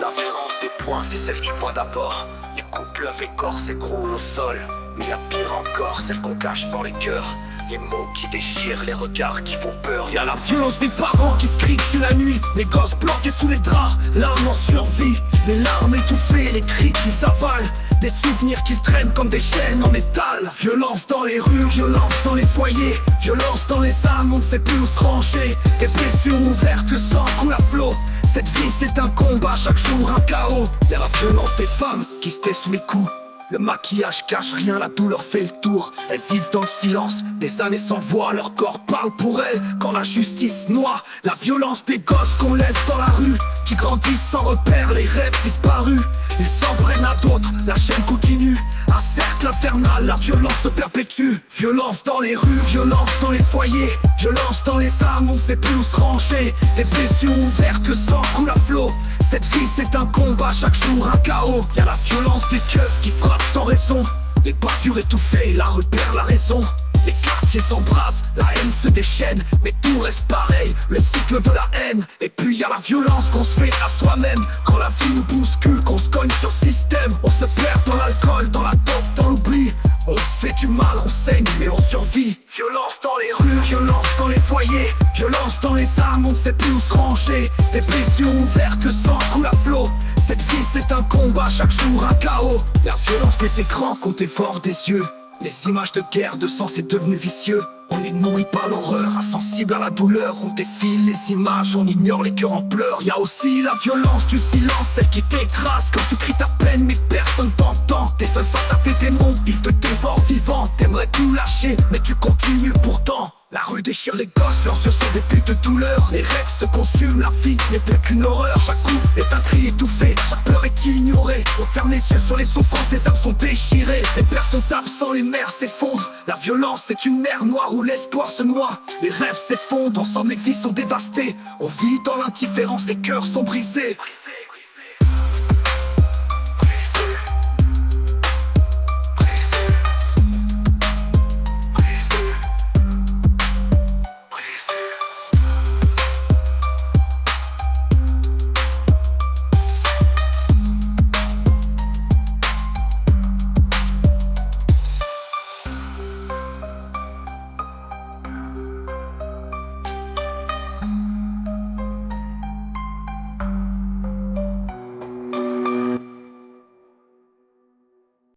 La violence des poings, c'est celle du vois d'abord. Les coups pleuvent, les corps s'écroulent au sol. Mais la pire encore, celle qu'on cache dans les cœurs. Les mots qui déchirent, les regards qui font peur. Y'a la violence des parents qui se crient dessus la nuit. Les gosses bloqués sous les draps, l'âme en survie. Les larmes étouffées, les cris qu'ils avalent. Des souvenirs qu'ils traînent comme des chaînes en métal. Violence dans les rues, violence dans les foyers. Violence dans les âmes, on ne sait plus où se ranger. Des blessures ouvertes, le sang coule à flot. Cette vie c'est un combat, chaque jour un chaos. Y'a la violence des femmes qui se taisent sous les coups. Le maquillage cache rien, la douleur fait le tour. Elles vivent dans le silence, des années sans voix. Leur corps parle pour elles quand la justice noie. La violence des gosses qu'on laisse dans la rue, qui grandissent sans repère, les rêves disparus. Ils s'en prennent à d'autres, la chaîne continue. Un cercle infernal, la violence se perpétue. Violence dans les rues, violence dans les foyers. Violence dans les âmes, on ne sait plus où se ranger. Des blessures ouvertes, le sang coule à flot. Cette vie c'est un combat, chaque jour un chaos. Y'a la violence des keufs qui frappent sans raison. Les bavures étouffées, la rue perd la raison. Les quartiers s'embrassent, la haine se déchaîne. Mais tout reste pareil, le cycle de la haine. Et puis y'a la violence qu'on se fait à soi-même. Quand la vie nous bouscule, qu'on se cogne sur système. On se perd dans l'alcool, dans la dope, dans l'oubli. On se fait du mal, on saigne, mais on survit. Violence dans les rues, violence dans les foyers. Violence dans les âmes, on ne sait plus où se ranger. Des blessures ouvertes, le sang coule à flot. Cette vie c'est un combat, chaque jour un chaos. La violence des écrans qu'on dévore des yeux. Les images de guerre, de sang c'est devenu vicieux. On est nourri par l'horreur, insensible à la douleur. On défile les images, on ignore les cœurs en pleurs. Y'a aussi la violence du silence, celle qui t'écrase quand tu cries ta peine mais personne t'entend. T'es seul face à tes démons, ils te dévorent vivant. T'aimerais tout lâcher mais tu continues pourtant. La rue déchire les gosses, leurs yeux sont des buts de douleur. Les rêves se consument, la vie n'est plus qu'une horreur. Chaque coup est un cri étouffé, chaque peur est ignorée. On ferme les yeux sur les souffrances, les âmes sont déchirées. Les pères sont absents, les mères s'effondrent. La violence c'est une mer noire où l'espoir se noie. Les rêves s'effondrent, ensemble les vies sont dévastées. On vit dans l'indifférence, les cœurs sont brisés.